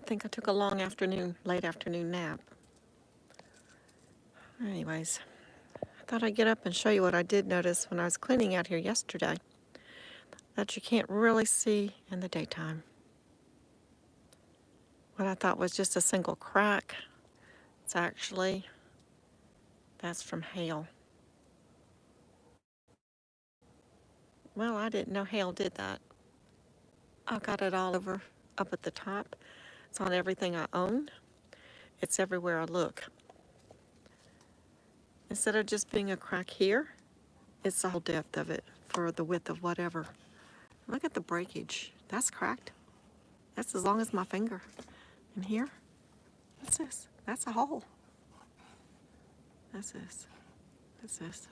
think I took a long late afternoon nap. Anyways, I thought I'd get up and show you what I did notice when I was cleaning out here yesterday that you can't really see in the daytime. What I thought was just a single crack, that's from hail. Well, I didn't know hail did that. I got it all over up at the top. It's on everything I own. It's everywhere I look. Instead of just being a crack here, it's the whole depth of it for the width of whatever. Look at the breakage. That's cracked. That's as long as my finger. And here, what's this? That's a hole. That's this. That's this.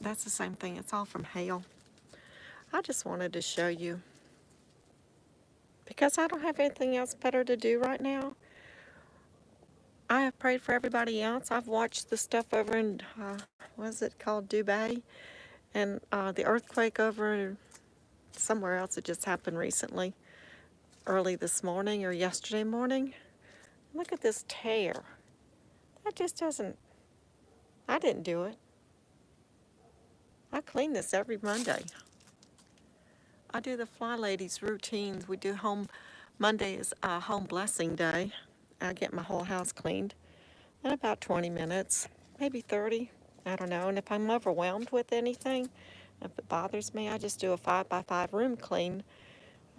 That's the same thing. It's all from hail. I just wanted to show you because I don't have anything else better to do right now. I have prayed for everybody else. I've watched the stuff over in, what is it called, Dubai? And the earthquake over somewhere else that just happened recently, early this morning or yesterday morning. Look at this tear. That just doesn't, I didn't do it. I clean this every Monday. I do the Fly Ladies routines. We do Monday is home blessing day. I get my whole house cleaned in about 20 minutes, maybe 30. I don't know. And if I'm overwhelmed with anything, if it bothers me, I just do a 5x5 room clean.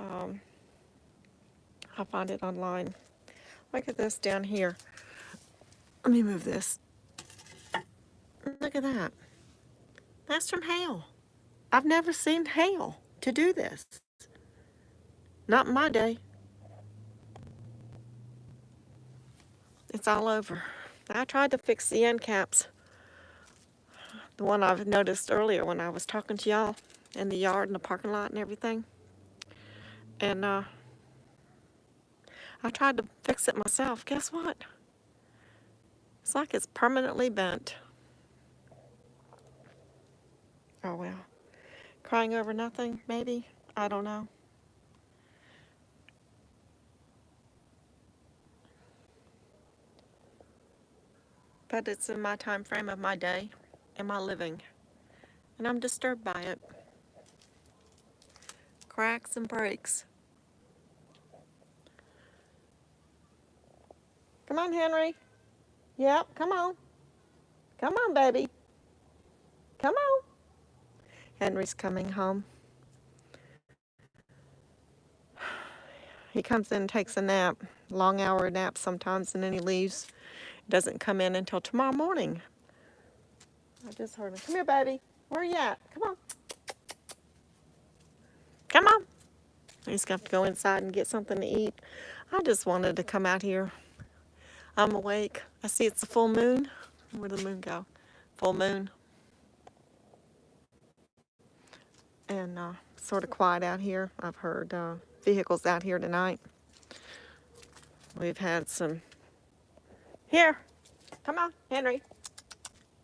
I find it online. Look at this down here. Let me move this. Look at that. That's from hail. I've never seen hail to do this. Not in my day. It's all over. I tried to fix the end caps. The one I've noticed earlier when I was talking to y'all in the yard and the parking lot and everything. And I tried to fix it myself. Guess what? It's like it's permanently bent. Oh well. Crying over nothing, maybe? I don't know. But it's in my time frame of my day and my living. And I'm disturbed by it. Cracks and breaks. Come on, Henry. Yep, come on. Come on, baby. Come on. Henry's coming home. He comes in and takes a nap, long hour nap sometimes, and then he leaves. Doesn't come in until tomorrow morning. I just heard him. Come here, baby. Where are you at? Come on. Come on. He's got to go inside and get something to eat. I just wanted to come out here. I'm awake. I see it's a full moon. Where did the moon go? Full moon. And sort of quiet out here. I've heard vehicles out here tonight. We've had some. Here. Come on, Henry.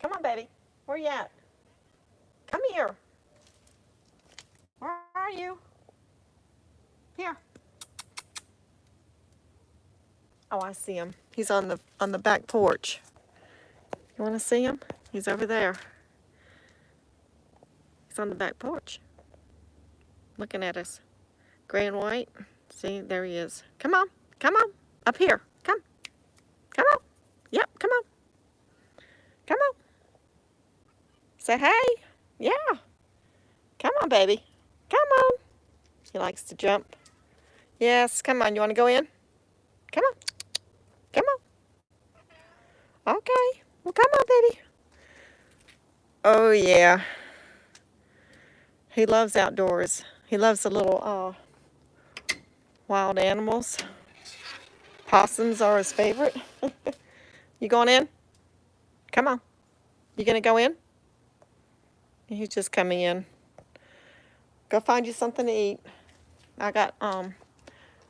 Come on, baby. Where you at? Come here. Where are you? Here. Oh, I see him. He's on the back porch. You want to see him? He's over there. He's on the back porch. Looking at us. Gray and white. See, there he is. Come on. Come on. Up here. Come. Come on. Yep, come on. Come on. Say hey. Yeah. Come on, baby. Come on. He likes to jump. Yes, come on. You want to go in? Come on. Come on. Okay. Well, come on, baby. Oh, yeah. He loves outdoors. He loves the little wild animals. Possums are his favorite. You going in? Come on. You going to go in? He's just coming in. Go find you something to eat. I got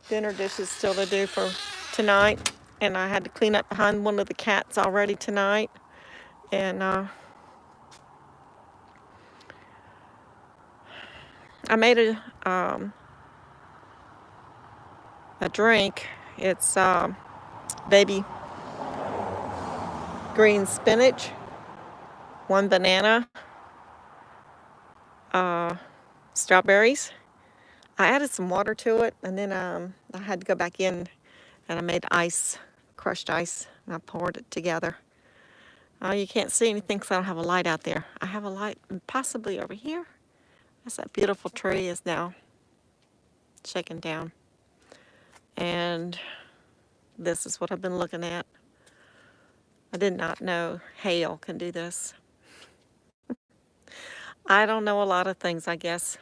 dinner dishes still to do for tonight. And I had to clean up behind one of the cats already tonight. And I made a drink. It's baby green spinach, 1 banana, strawberries. I added some water to it, and then I had to go back in and I made ice, crushed ice, and I poured it together. You can't see anything because I don't have a light out there. I have a light possibly over here. That's that beautiful tree is now shaken down. And this is what I've been looking at. I did not know hail can do this. I don't know a lot of things, I guess.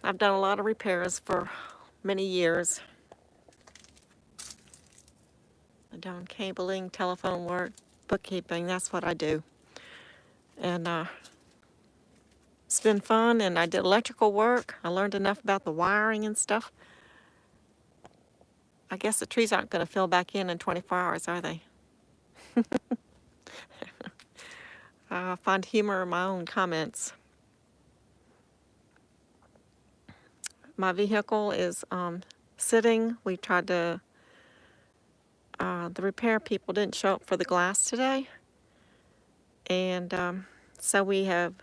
I've done a lot of repairs for many years. I've done cabling, telephone work, bookkeeping. That's what I do. And it's been fun, and I did electrical work. I learned enough about the wiring and stuff. I guess the trees aren't going to fill back in 24 hours, are they? I find humor in my own comments. My vehicle is sitting. We tried to, the repair people didn't show up for the glass today. And so we have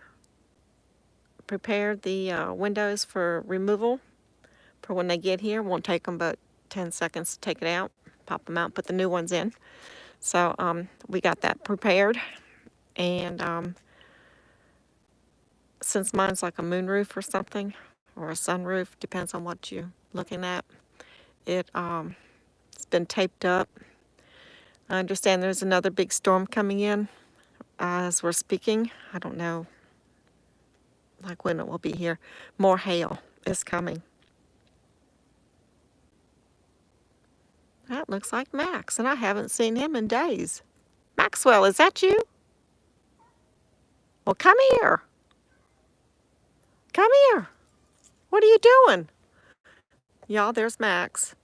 prepared the windows for removal for when they get here. Won't take them but 10 seconds to take it out, pop them out, put the new ones in. So we got that prepared. And since mine's like a moonroof or something, or a sunroof, depends on what you're looking at, it's been taped up. I understand there's another big storm coming in as we're speaking. I don't know like when it will be here. More hail is coming. That looks like Max, and I haven't seen him in days. Maxwell, is that you? Well, come here. Come here. What are you doing? Y'all, there's Max.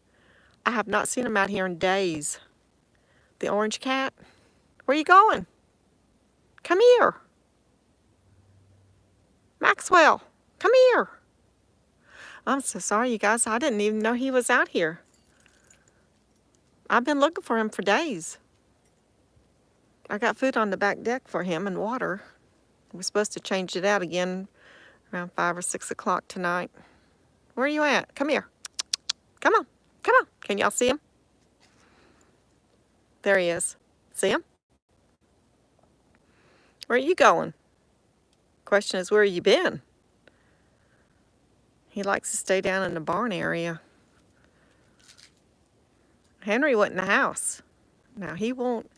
I have not seen him out here in days. The orange cat. Where you going? Come here. Maxwell, come here. I'm so sorry, you guys. I didn't even know he was out here. I've been looking for him for days. I got food on the back deck for him and water. We're supposed to change it out again around 5 or 6 o'clock tonight. Where are you at? Come here. Come on. Come on. Can y'all see him? There he is. See him? Where are you going? Question is, where you been? He likes to stay down in the barn area. Henry went in the house. Now he won't,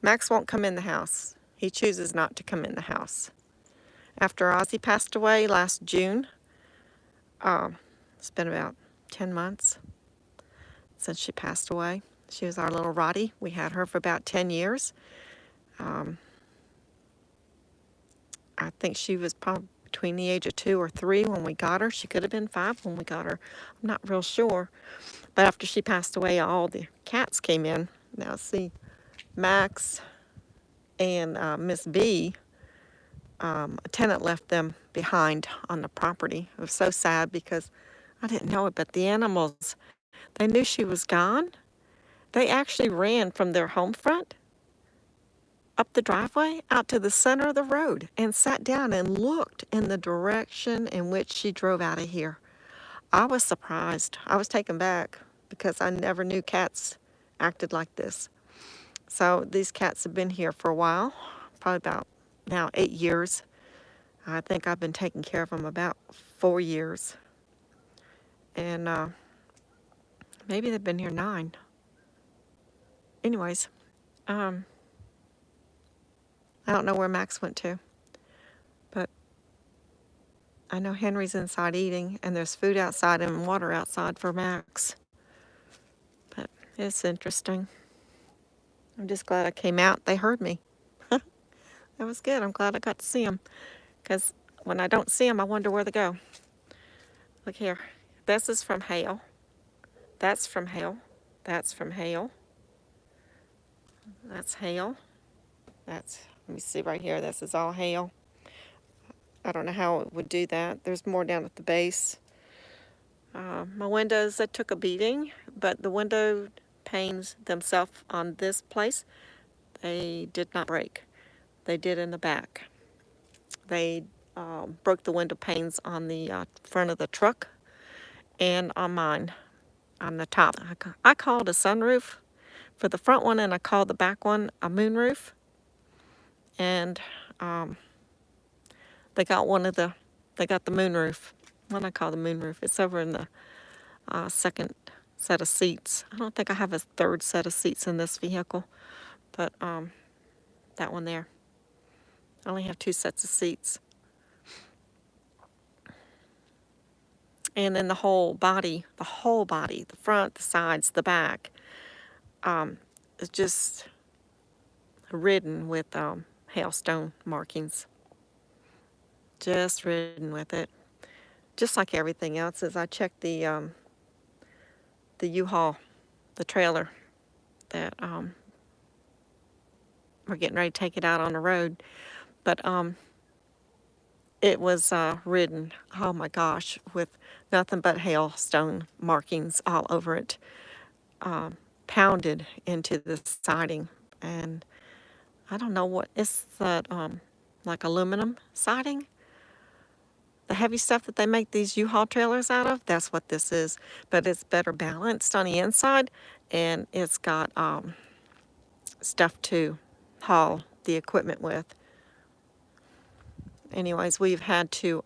Max won't come in the house. He chooses not to come in the house. After Ozzy passed away last June, it's been about 10 months since she passed away. She was our little Roddy. We had her for about 10 years. I think she was probably between the age of 2 or 3 when we got her. She could have been 5 when we got her. I'm not real sure. But after she passed away, all the cats came in. Now see, Max and Miss B, a tenant left them behind on the property. It was so sad because I didn't know it, but the animals, they knew she was gone. They actually ran from their home front up the driveway out to the center of the road and sat down and looked in the direction in which she drove out of here. I was surprised. I was taken back because I never knew cats acted like this. So these cats have been here for a while, probably about now 8 years. I think I've been taking care of them about 4 years. And maybe they've been here 9. Anyways, I don't know where Max went to, but I know Henry's inside eating, and there's food outside and water outside for Max. But it's interesting. I'm just glad I came out. They heard me. That was good. I'm glad I got to see them, because when I don't see them, I wonder where they go. Look here. This is from hail. That's from hail. That's from hail. That's hail. That's, let me see right here. This is all hail. I don't know how it would do that. There's more down at the base. My windows that took a beating, but the window panes themselves on this place, they did not break. They did in the back. They broke the window panes on the front of the truck and on mine, on the top. I called a sunroof for the front one, and I called the back one a moonroof. And they got they got the moonroof. What do I call the moonroof? It's over in the second set of seats. I don't think I have a third set of seats in this vehicle, but that one there. I only have two sets of seats. And then the whole body, the front, the sides, the back, is just ridden with hailstone markings. Just ridden with it. Just like everything else. As I checked the U-Haul, the trailer that we're getting ready to take it out on the road, but it was ridden, oh my gosh, with nothing but hailstone markings all over it, pounded into the siding. And I don't know what is that, like aluminum siding, the heavy stuff that they make these U-Haul trailers out of. That's what this is, but it's better balanced on the inside, and it's got stuff to haul the equipment with. Anyways, we've had to,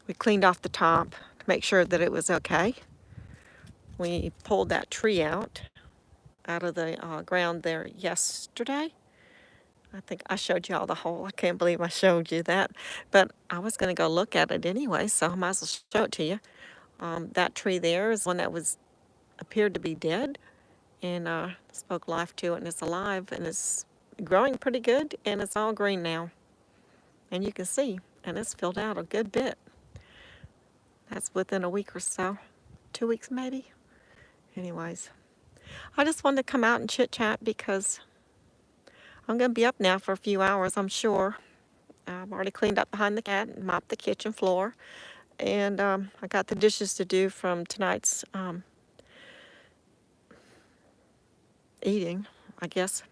we cleaned off the top to make sure that it was okay. We pulled that tree out of the ground there yesterday. I think I showed you all the hole. I can't believe I showed you that. But I was going to go look at it anyway, so I might as well show it to you. That tree there is one that appeared to be dead, and spoke life to it, and it's alive, and it's growing pretty good, and it's all green now. And you can see, and it's filled out a good bit. That's within a week or so, 2 weeks maybe. Anyways, I just wanted to come out and chit chat because I'm going to be up now for a few hours, I'm sure. I've already cleaned up behind the cat and mopped the kitchen floor. And I got the dishes to do from tonight's eating, I guess.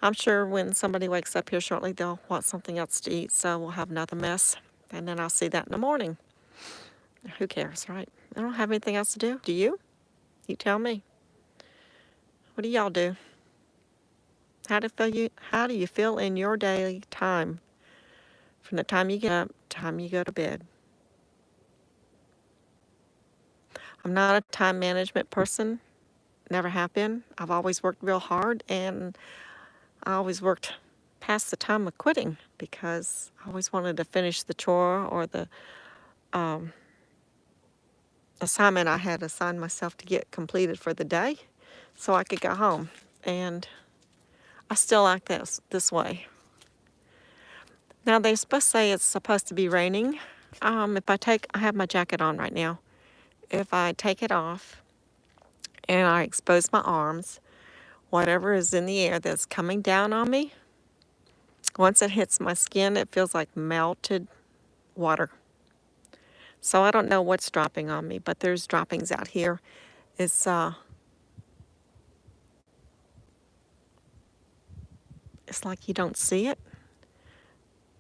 I'm sure when somebody wakes up here shortly, they'll want something else to eat, so we'll have another mess. And then I'll see that in the morning. Who cares, right? I don't have anything else to do. Do you? You tell me. What do y'all do? How do you feel in your daily time? From the time you get up, time you go to bed. I'm not a time management person. Never have been. I've always worked real hard, and I always worked past the time of quitting because I always wanted to finish the chore or the assignment I had assigned myself to get completed for the day so I could go home. And I still act this way. Now, they're supposed to say it's supposed to be raining. I have my jacket on right now. If I take it off and I expose my arms, whatever is in the air that's coming down on me, once it hits my skin, it feels like melted water. So I don't know what's dropping on me, but there's droppings out here. It's like you don't see it,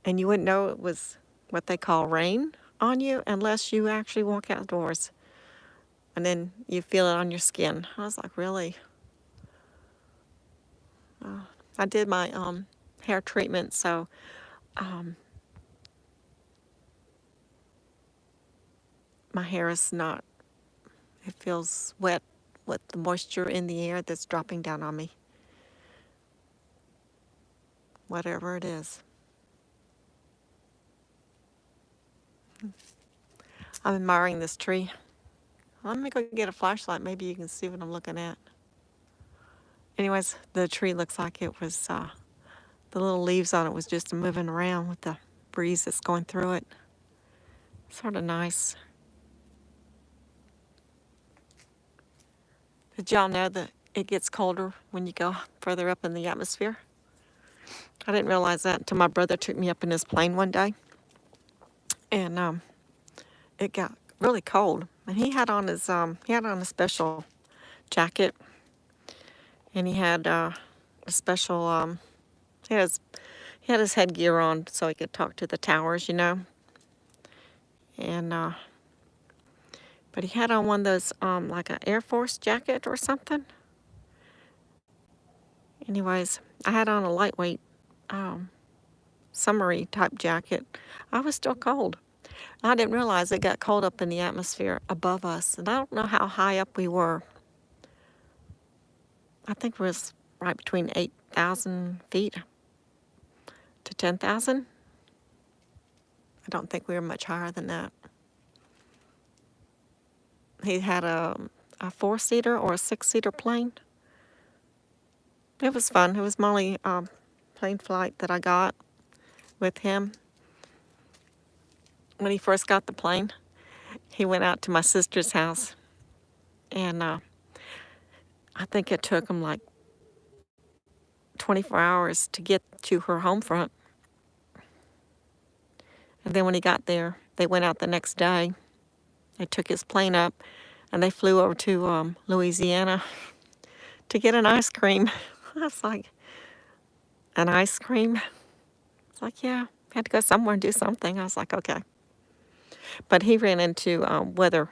and you wouldn't know it was what they call rain on you unless you actually walk outdoors, and then you feel it on your skin. I was like, really? I did my hair treatment, so my hair is not, it feels wet with the moisture in the air that's dropping down on me. Whatever it is. I'm admiring this tree. Let me go get a flashlight. Maybe you can see what I'm looking at. Anyways, the tree looks like it was, the little leaves on it was just moving around with the breeze that's going through it. Sort of nice. Did y'all know that it gets colder when you go further up in the atmosphere? I didn't realize that until my brother took me up in his plane one day. And it got really cold. And he had on a special jacket, and he had a special he has he had his headgear on so he could talk to the towers, you know. And but he had on one of those like an Air Force jacket or something. Anyways, I had on a lightweight summery type jacket. I was still cold. I didn't realize it got cold up in the atmosphere above us, and I don't know how high up we were. I think it was right between 8,000 feet to 10,000. I don't think we were much higher than that. He had a 4-seater or a 6-seater plane. It was fun. It was my only plane flight that I got with him. When he first got the plane, he went out to my sister's house, and I think it took him like 24 hours to get to her home front. And then when he got there, they went out the next day. They took his plane up, and they flew over to Louisiana to get an ice cream. I was like, an ice cream? It's like, yeah, had to go somewhere and do something. I was like, okay. But he ran into weather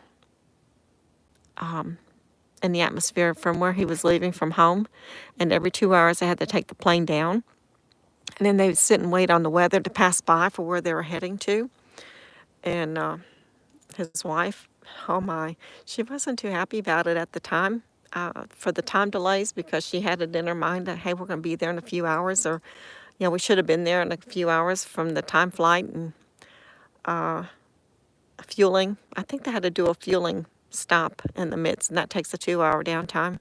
in the atmosphere from where he was leaving from home, and every 2 hours they had to take the plane down. And then they would sit and wait on the weather to pass by for where they were heading to. And his wife, oh my, she wasn't too happy about it at the time for the time delays, because she had it in her mind that, hey, we're going to be there in a few hours, or, you know, we should have been there in a few hours from the time flight. And fueling, I think they had to do a fueling stop in the midst, and that takes a 2-hour downtime.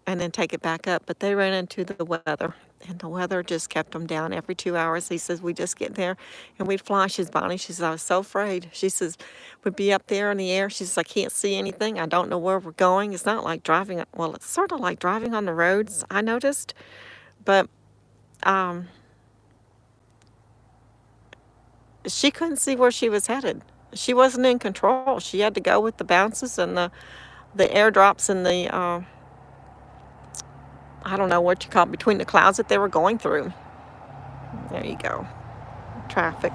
And then take it back up. But they ran into the weather, and the weather just kept them down every 2 hours. He says, we just get there, and we'd fly. She's Bonnie. She says, I was so afraid. She says, we'd be up there in the air. She says, I can't see anything. I don't know where we're going. It's not like driving. Well, it's sort of like driving on the roads, I noticed. But she couldn't see where she was headed. She wasn't in control. She had to go with the bounces and the airdrops and the I don't know what you call it, between the clouds that they were going through. There you go. Traffic.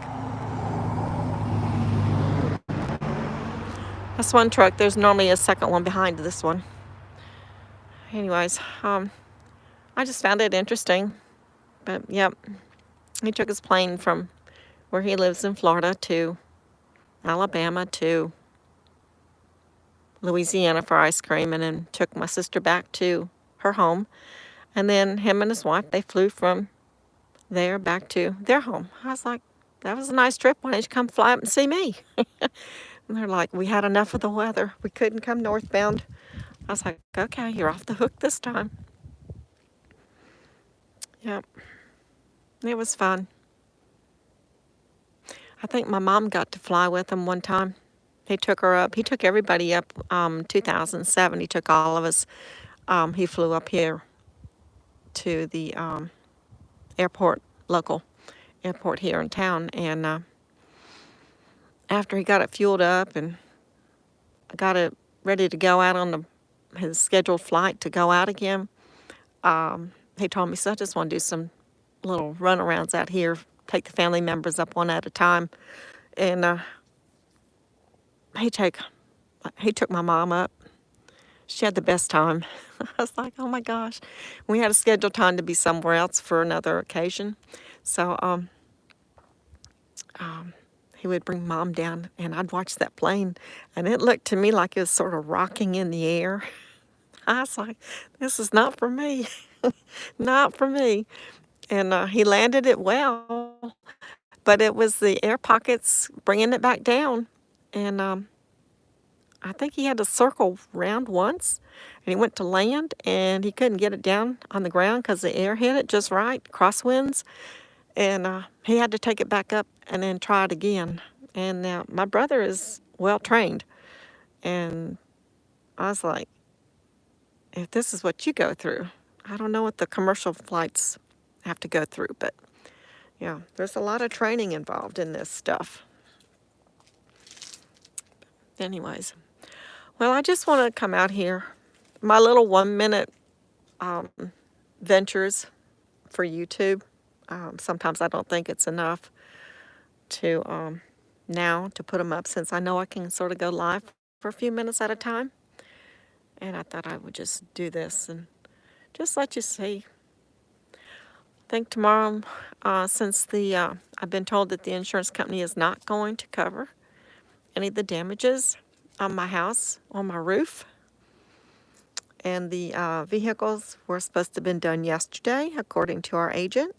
That's one truck. There's normally a second one behind this one. Anyways, I just found it interesting. But, yep, he took his plane from where he lives in Florida to Alabama to Louisiana for ice cream, and then took my sister back to her home. And then him and his wife, they flew from there back to their home. I was like, that was a nice trip. Why don't you come fly up and see me? And they're like, we had enough of the weather. We couldn't come northbound. I was like, okay, you're off the hook this time. Yep. It was fun. I think my mom got to fly with him one time. He took her up. He took everybody up 2007. He took all of us. He flew up here to the local airport here in town, and after he got it fueled up and got it ready to go out on his scheduled flight to go out again, he told me, so I just want to do some little runarounds out here, take the family members up one at a time. And he took my mom up. She had the best time. I was like, oh my gosh. We had a scheduled time to be somewhere else for another occasion. So he would bring Mom down, and I'd watch that plane, and it looked to me like it was sort of rocking in the air. I was like, this is not for me. Not for me. And he landed it well, but it was the air pockets bringing it back down. And I think he had to circle round once, and he went to land, and he couldn't get it down on the ground because the air hit it just right, crosswinds, and he had to take it back up and then try it again. And now my brother is well trained, and I was like, if this is what you go through, I don't know what the commercial flights have to go through, but yeah, there's a lot of training involved in this stuff. Anyways, well, I just want to come out here. My little 1 minute ventures for YouTube. Sometimes I don't think it's enough to now to put them up, since I know I can sort of go live for a few minutes at a time. And I thought I would just do this and just let you see. I think tomorrow, since I've been told that the insurance company is not going to cover any of the damages on my house, on my roof. And the vehicles were supposed to have been done yesterday, according to our agent.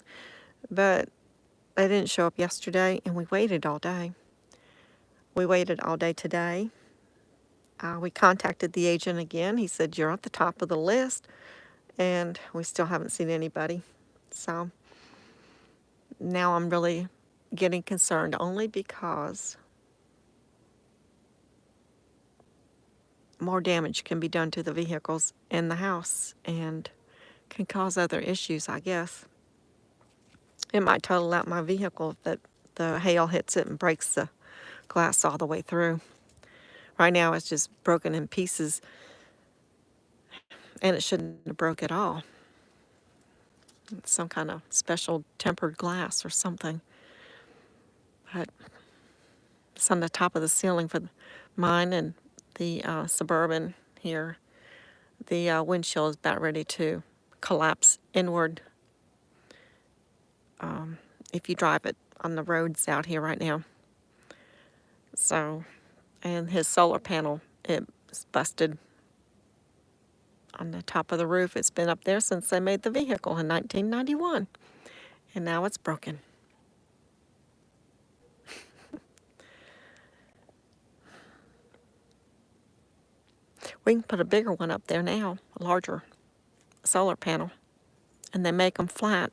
But they didn't show up yesterday, and we waited all day. We waited all day today. We contacted the agent again. He said, you're at the top of the list, and we still haven't seen anybody. So now I'm really getting concerned, only because more damage can be done to the vehicles in the house and can cause other issues, I guess. It might total out my vehicle if the hail hits it and breaks the glass all the way through. Right now it's just broken in pieces, and it shouldn't have broke at all. It's some kind of special tempered glass or something. But it's on the top of the ceiling for mine and the Suburban here. The windshield is about ready to collapse inward if you drive it on the roads out here right now. So, and his solar panel, it's busted on the top of the roof. It's been up there since they made the vehicle in 1991, and now it's broken. We can put a bigger one up there now, a larger solar panel, and they make them flat,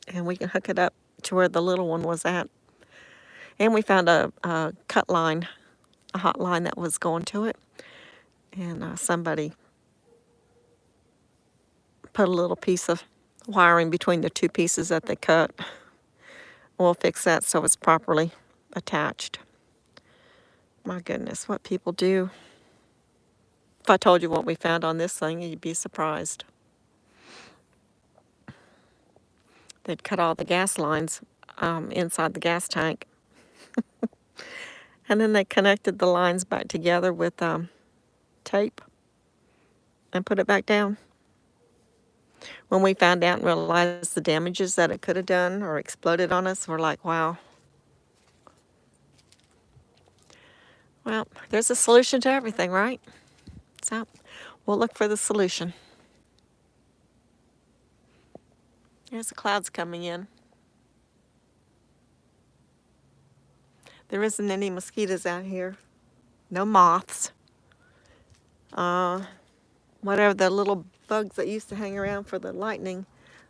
and we can hook it up to where the little one was at. And we found a cut line, a hot line that was going to it, and somebody put a little piece of wiring between the two pieces that they cut. We'll fix that so it's properly attached. My goodness, what people do. If I told you what we found on this thing, you'd be surprised. They'd cut all the gas lines inside the gas tank. And then they connected the lines back together with tape and put it back down. When we found out and realized the damages that it could have done or exploded on us, we're like, wow. Well, there's a solution to everything, right? So we'll look for the solution. There's the clouds coming in. There isn't any mosquitoes out here. No moths. Whatever the little bugs that used to hang around for the lightning,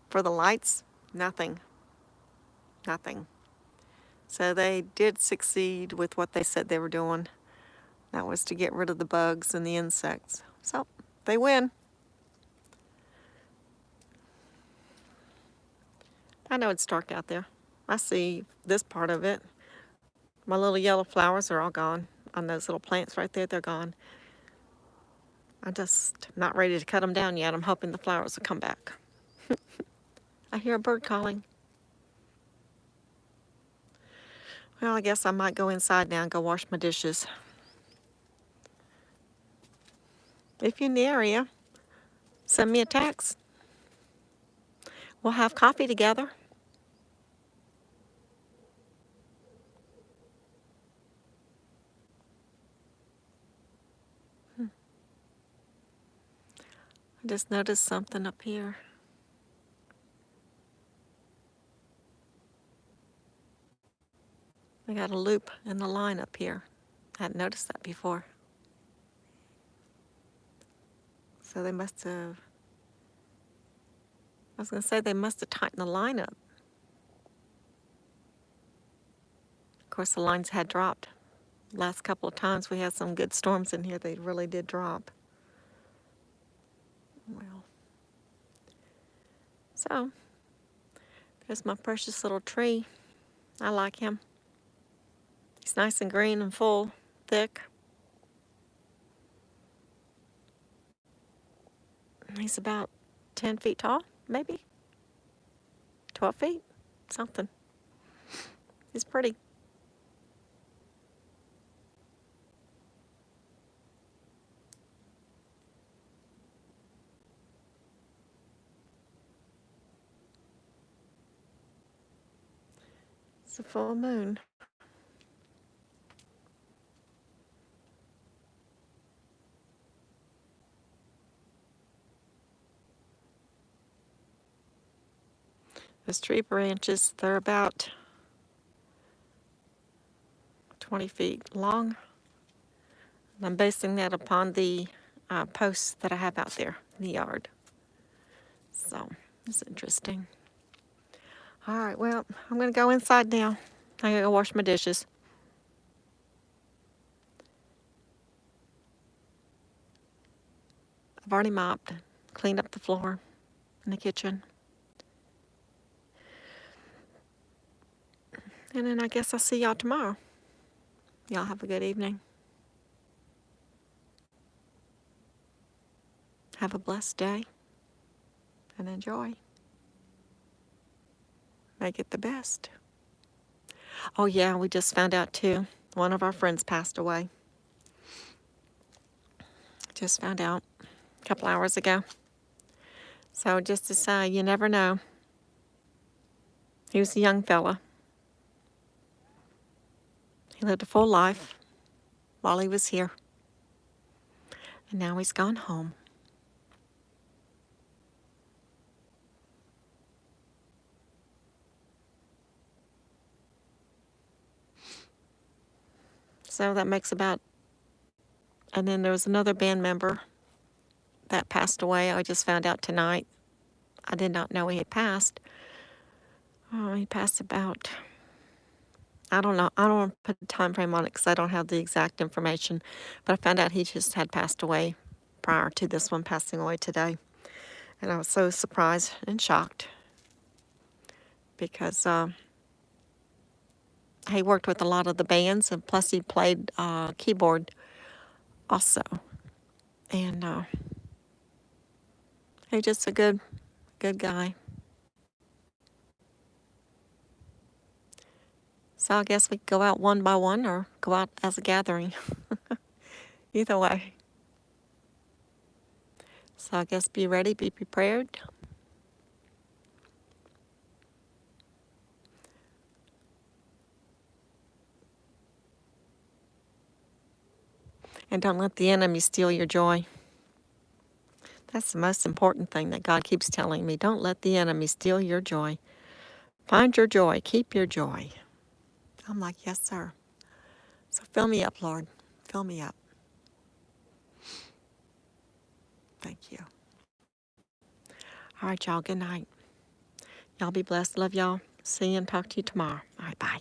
for the lights, nothing. Nothing. So they did succeed with what they said they were doing. That was to get rid of the bugs and the insects. So they win. I know it's dark out there. I see this part of it. My little yellow flowers are all gone. On those little plants right there, they're gone. I'm just not ready to cut them down yet. I'm hoping the flowers will come back. I hear a bird calling. Well, I guess I might go inside now and go wash my dishes. If you're in the area, send me a text. We'll have coffee together. I just noticed something up here. I got a loop in the line up here. I hadn't noticed that before. So they must have, I was going to say they must have tightened the line up. Of course, the lines had dropped. Last couple of times we had some good storms in here, they really did drop. Well, so there's my precious little tree. I like him. He's nice and green and full. thick. He's about 10 feet tall, maybe 12 feet, something. He's pretty. It's a full moon. Those tree branches, they're about 20 feet long. I'm basing that upon the posts that I have out there in the yard. So it's interesting. All right, well, I'm going to go inside now. I gotta go wash my dishes. I've already mopped, cleaned up the floor in the kitchen. And then I guess I'll see y'all tomorrow. Y'all have a good evening. Have a blessed day and enjoy. Make it the best. Oh, yeah, we just found out too. One of our friends passed away. Just found out a couple hours ago. So just to say, you never know. He was a young fella. He lived a full life while he was here. And now he's gone home. So that makes about, and then there was another band member that passed away. I just found out tonight. I did not know he had passed. Oh, he passed about, I don't know. I don't want to put a time frame on it because I don't have the exact information. But I found out he just had passed away prior to this one passing away today. And I was so surprised and shocked because he worked with a lot of the bands, and plus he played keyboard also. And he's just a good guy. So I guess we could go out one by one or go out as a gathering. Either way. So I guess be ready, be prepared. And don't let the enemy steal your joy. That's the most important thing that God keeps telling me. Don't let the enemy steal your joy. Find your joy. Keep your joy. I'm like, yes, sir. So fill me up, Lord. Fill me up. Thank you. All right, y'all. Good night. Y'all be blessed. Love y'all. See you and talk to you tomorrow. All right, bye.